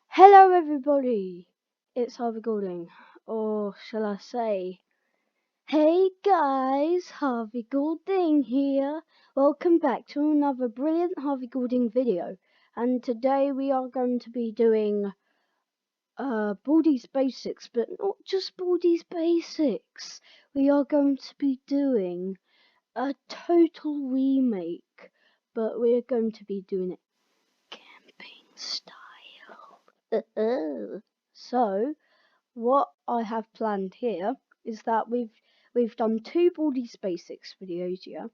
Hello everybody, it's Harvey Goulding, or shall I say, hey guys, Harvey Goulding here. Welcome back to another brilliant Harvey Goulding video, and today we are going to be doing Baldi's Basics, but not just Baldi's Basics. We are going to be doing a total remake, but we're going to be doing it camping style. So, what I have planned here is that we've done two Baldi's Basics videos here.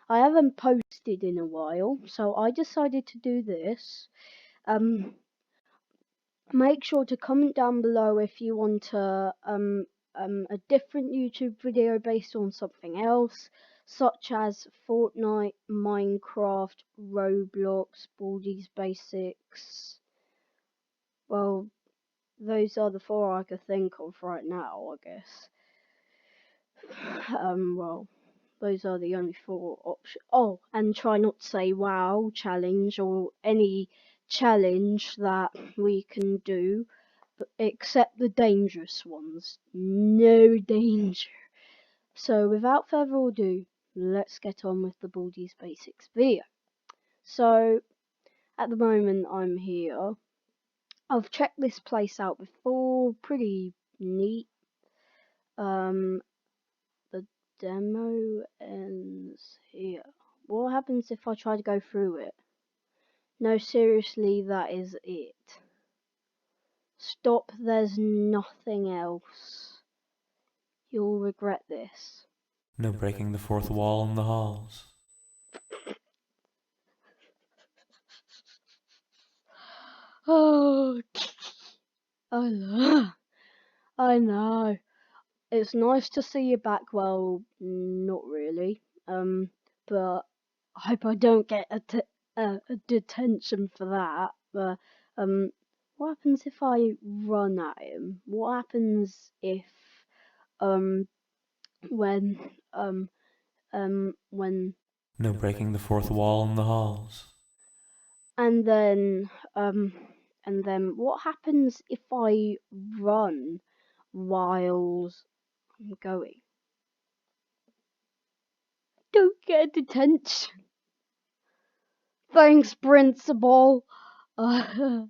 I haven't posted in a while, so I decided to do this. Make sure to comment down below if you want a different YouTube video based on something else, such as Fortnite, Minecraft, Roblox, Baldi's Basics. Well, those are the four I could think of right now, I guess. Well, those are the only four options. Oh, and try not to say wow challenge or any challenge that we can do, except the dangerous ones. No danger. So, without further ado, let's get on with the Baldi's Basics video. So, at the moment I'm here. I've checked this place out before, pretty neat. The demo ends here. What happens if I try to go through it? No, seriously, that is it. Stop, there's nothing else. You'll regret this. No breaking the fourth wall in the halls. Oh, I know. It's nice to see you back. Well, not really. But I hope I don't get a detention for that. But what happens if I run at him? What happens if when when No breaking the fourth wall in the halls. and then what happens if I run while I'm going? Don't get a detention. Thanks, Principal. Alright,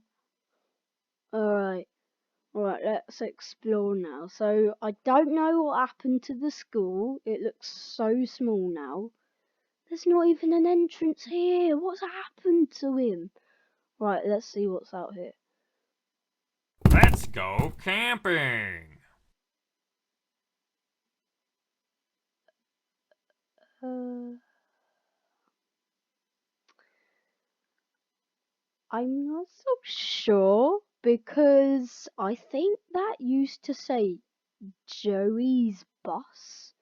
let's explore now. So, I don't know what happened to the school. It looks so small now. There's not even an entrance here. What's happened to him? Right, let's see what's out here. Let's go camping! I'm not so sure because I think that used to say Joey's bus.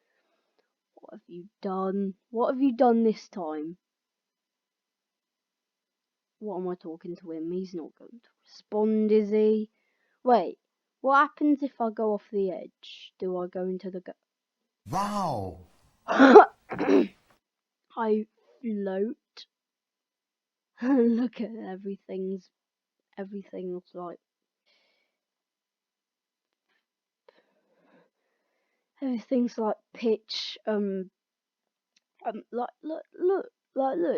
What have you done? What have you done this time? What am I talking to him? He's not going to respond, is he? Wait, what happens if I go off the edge? Do I go into the Wow! I float. Look at everything's like pitch look,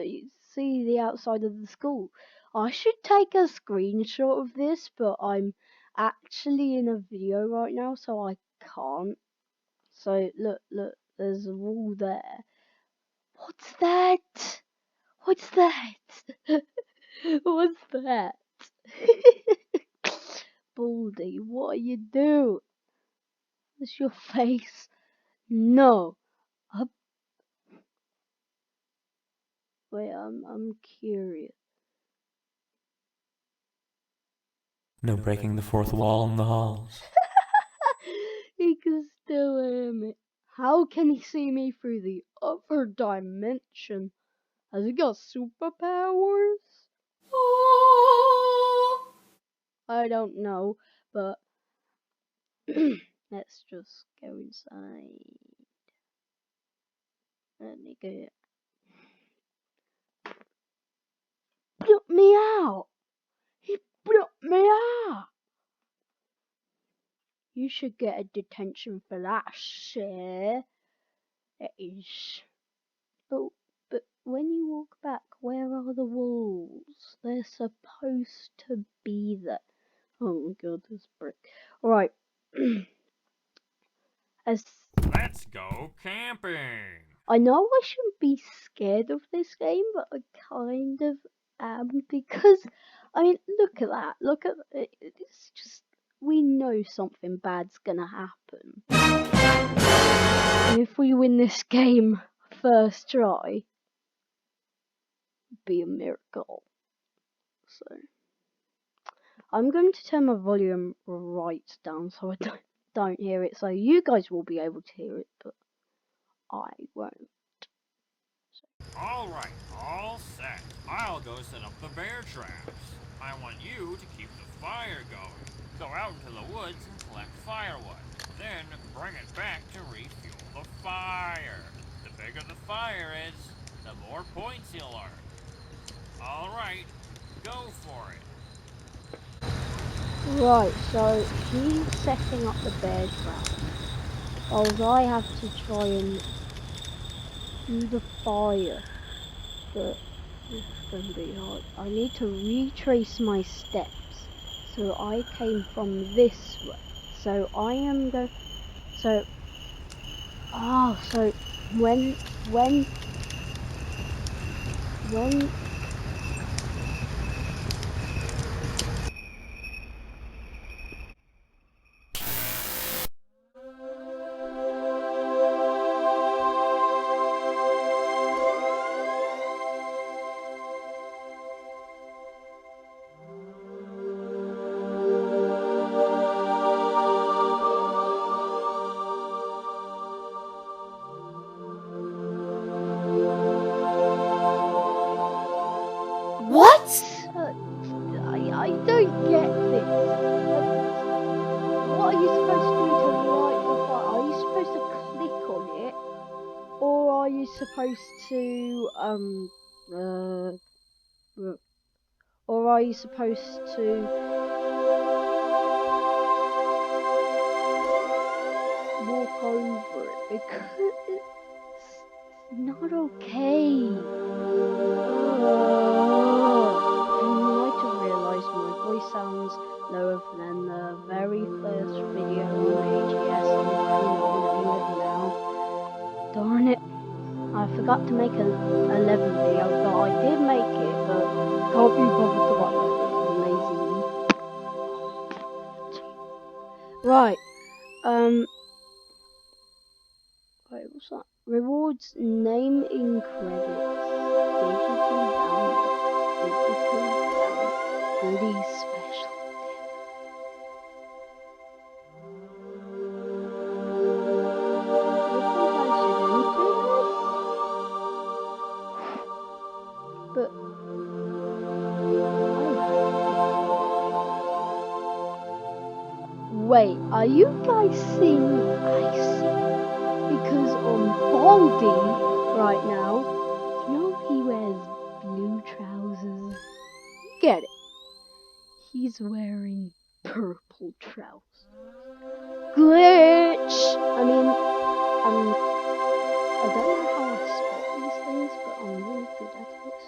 you see the outside of the school. I should take a screenshot of this, but I'm actually in a video right now, so I can't. So look, there's a wall there. What's that? What's that? What's that? Baldi, what are you doing? What's your face? No. Wait, I'm curious. No breaking the fourth wall in the halls. He can still hear me. How can he see me through the other dimension? Has he got superpowers? I don't know, but let's just go inside. Let me get. Let me out! You should get a detention for that shit. It is. But when you walk back, where are the walls? They're supposed to be there. Oh my god, this brick. Alright. Let's go camping. I know I shouldn't be scared of this game, but I kind of am because, I mean, look at that. Look at it. It's just, we know something bad's gonna happen. And if we win this game first try, it'd be a miracle. So, I'm going to turn my volume right down so I don't hear it. So you guys will be able to hear it, but I won't. Alright, all set. I'll go set up the bear traps. I want you to keep the fire going. Go out into the woods and collect firewood. Then bring it back to refuel the fire. The bigger the fire is, the more points you'll earn. Alright, go for it. Right, so he's setting up the bear trap. Whilst I have to try and do the fire. But it's going to be hard. I need to retrace my steps. So I came from this way. So I am going. So. Oh, so when. What? I don't get this. What are you supposed to do to light the fire? Are you supposed to click on it? Or are you supposed to, or are you supposed to walk over it? Because it's not okay. You might have realised my voice sounds lower than the very first video on AGS. I'm running on now. Darn it. I forgot to make an 11 video, but I did make it, but can't be bothered to upload it, lazy. Right, wait, what's that? Rewards, name in credits, digital download, goodies special. But wait, are you guys seeing what I see? Because on Baldi right now, you know he wears blue trousers. Get it? He's wearing purple trousers. Glitch! I mean, I don't know how I spot these things, but I'm really good at it.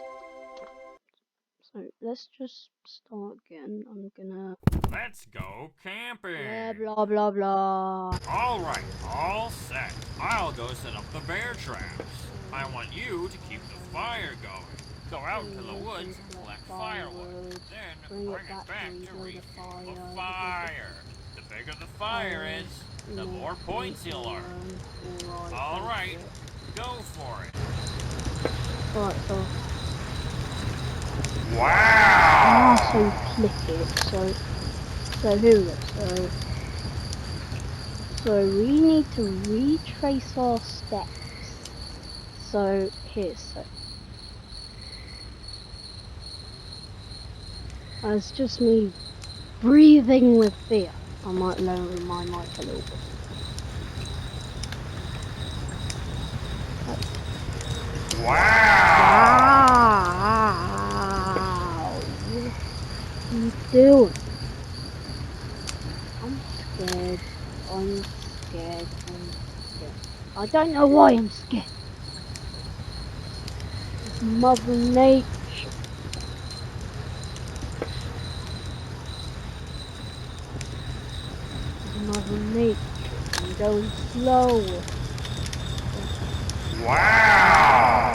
So let's just start again. I'm gonna. Let's go camping. Blah blah blah. Alright, all set. I'll go set up the bear traps. I want you to keep the fire going. Go out into the woods and collect firewood. Then bring it back to refuel the fire. The bigger the fire is, the more points you'll earn. Alright, go for it. Alright, so. Wow! So click it. So here we go. So we need to retrace our steps. So here's so. It's just me breathing with fear. I might lower my mic a little bit. Wow! What are you doing? I'm scared. I'm scared. I don't know why I'm scared. It's Mother Nature. It's Mother Nature. I'm going slow. Wow!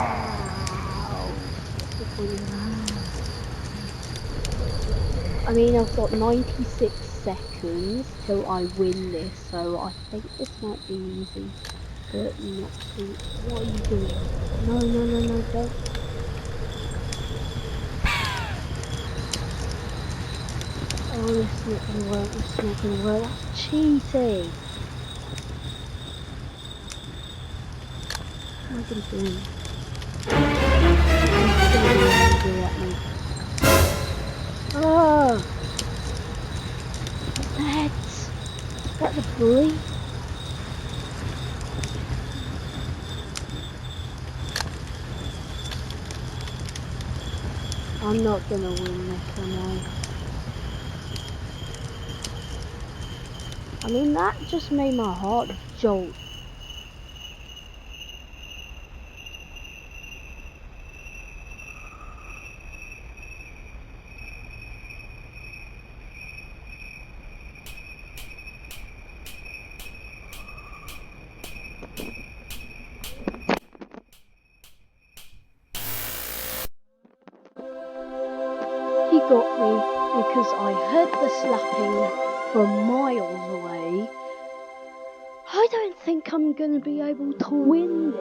I mean, I've got 96 seconds till I win this, so I think this might be easy, but not too. What are you doing? No, no, no, no, don't. Oh, this is not gonna work. This is not gonna work. That's cheating. What am I gonna do? He's gonna do at me. Oh, what's that? Is that the bully? I'm not gonna win this, am I? I mean, that just made my heart jolt. He got me because I heard the slapping from miles away. I don't think I'm gonna be able to win this.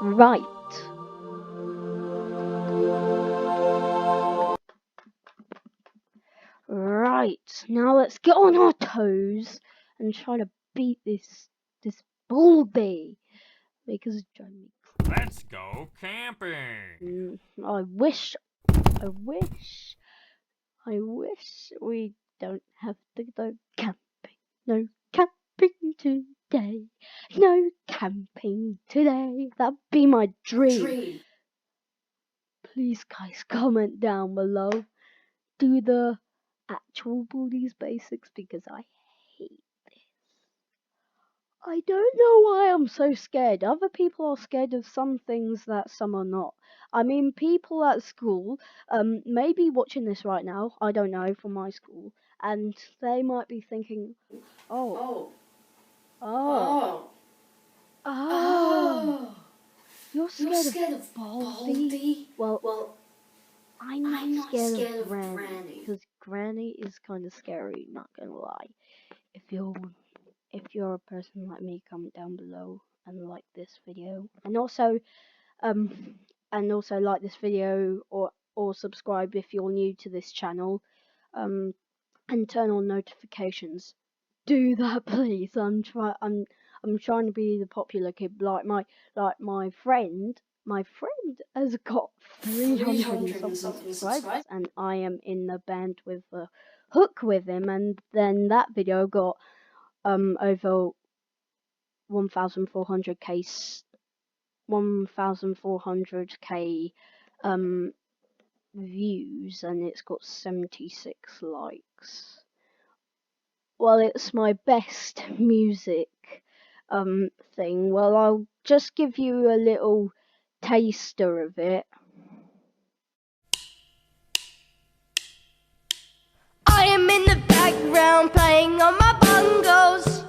Right. Right. Now let's get on our toes and try to beat this Baldi because it's driving me. Let's go camping! I wish we don't have to go camping. No camping today. No camping today. That'd be my dream. Please, guys, comment down below. Do the actual Baldi's basics because I hate this. I don't know why I'm so scared. Other people are scared of some things that some are not. I mean, people at school, maybe watching this right now, I don't know, from my school, and they might be thinking, oh, oh, you're scared of Baldi? Well, I'm not scared of Granny, because Granny is kind of scary, not gonna lie. If you're a person like me, comment down below and like this video, and also like this video or subscribe if you're new to this channel, and turn on notifications. Do that, please. I'm trying to be the popular kid, like my friend. My friend has got 300 and something subscribers, and I am in the band with the Hook with him, and then that video got over 1,400k views, and it's got 76 likes. Well, it's my best music thing. Well, I'll just give you a little taster of it. I am in the background playing on my bongos.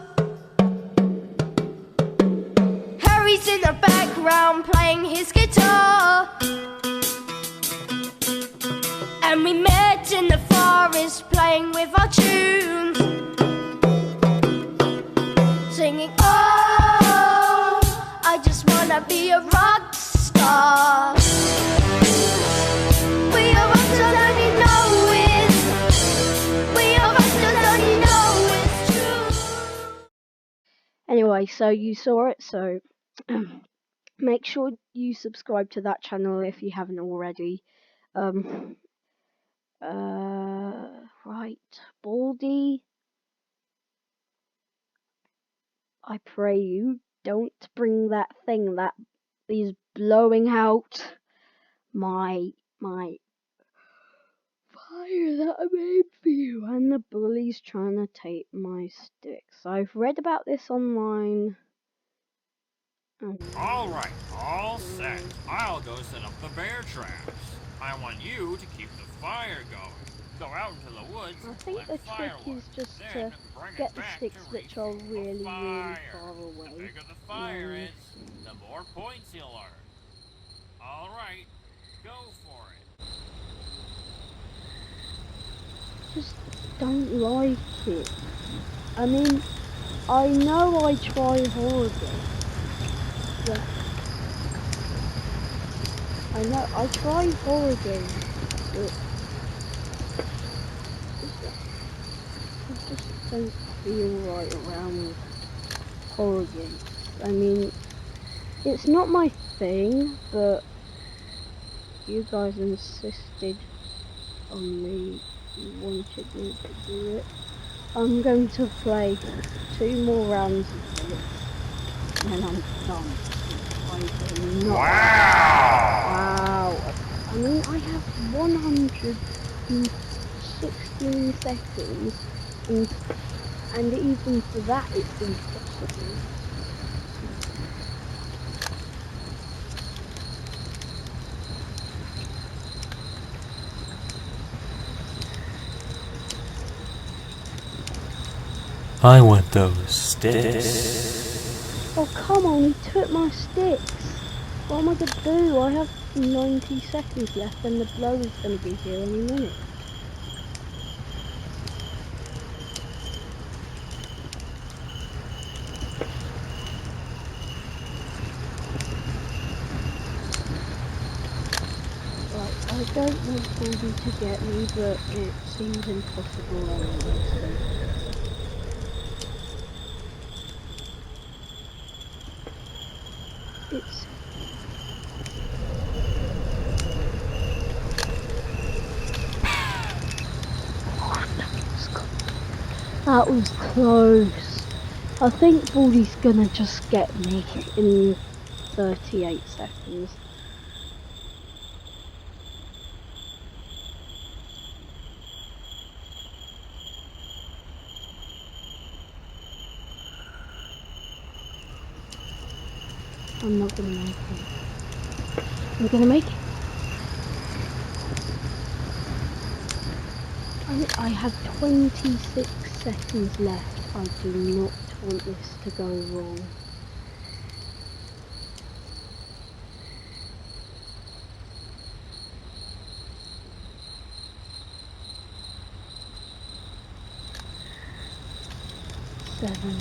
Harry's in the background playing his guitar. And we met in the forest playing with our tunes, singing, oh, I just wanna be a rock star. We are rockstars and you know it. We are rockstars and you know it's true. Anyway, so you saw it, so make sure you subscribe to that channel if you haven't already. Right, Baldi, I pray you don't bring that thing that is blowing out my fire that I made for you, and the bully's trying to take my sticks. I've read about this online. Alright, all set. I'll go set up the bear traps. I want you to keep the fire going. Go out into the woods I and think the collect trick firewood. is just Then to bring get it the back sticks to which are refuel the really fire. far The away. bigger the fire And is, the more points you'll earn. Alright, go for it. just don't like it. I mean, I know I try horribly. Yeah. I know I try horror games, but I just don't feel right around horror games. I mean, it's not my thing, but you guys insisted on me. You wanted me to do it. I'm going to play 2 more rounds of this, and then I'm done. I will not. Wow! I mean, I have 116 seconds, and even for that, it's impossible. I want those sticks. Oh, come on, he took my sticks. What am I going to do? I have 90 seconds left, and the blow is going to be here any minute. Right, I don't want Baldi to get me, but it seems impossible anyway, so... It's... That was close. I think Baldi's gonna just get me in 38 seconds. I'm not gonna make it. I'm gonna make it. I have 26 seconds left. I do not want this to go wrong. Seven.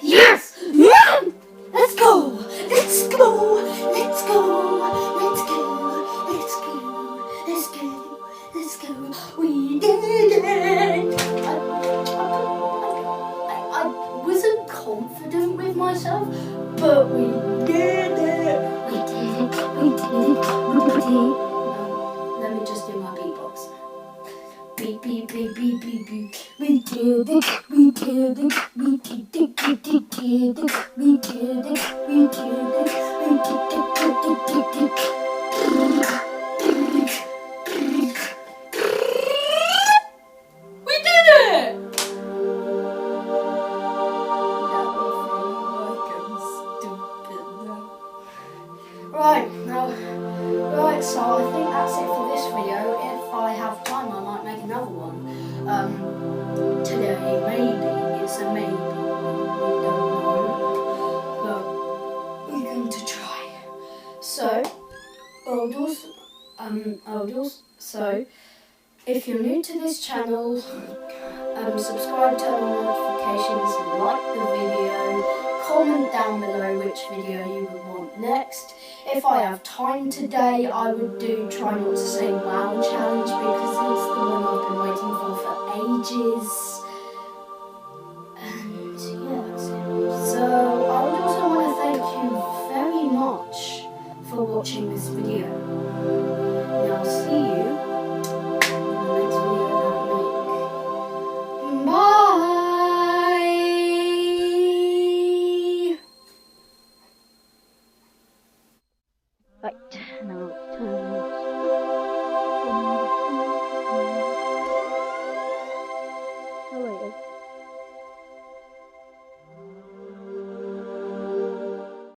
Yes! Yeah! Let's go! Let's go! Let's go! Let's go! Let's go! Let's go! Let's go! We did it! I wasn't confident with myself, but we did it! We did it! We did it! We did it! No, let me just do my beatbox. Beep beep beep beep beep beep. We did it. We did it. We did it. We did it. We did it. We did it. We did it. We did it. Right now, right. So I think that's it for this video. If I have time, I might make another one. Today, maybe. It's a maybe. We don't know. But we're going to try. So, so, if you're new to this channel, subscribe, turn on notifications, like the video, comment down below which video you would want next. If I have time today, I would try not to say wow challenge because it's the one I've been waiting for ages. Right.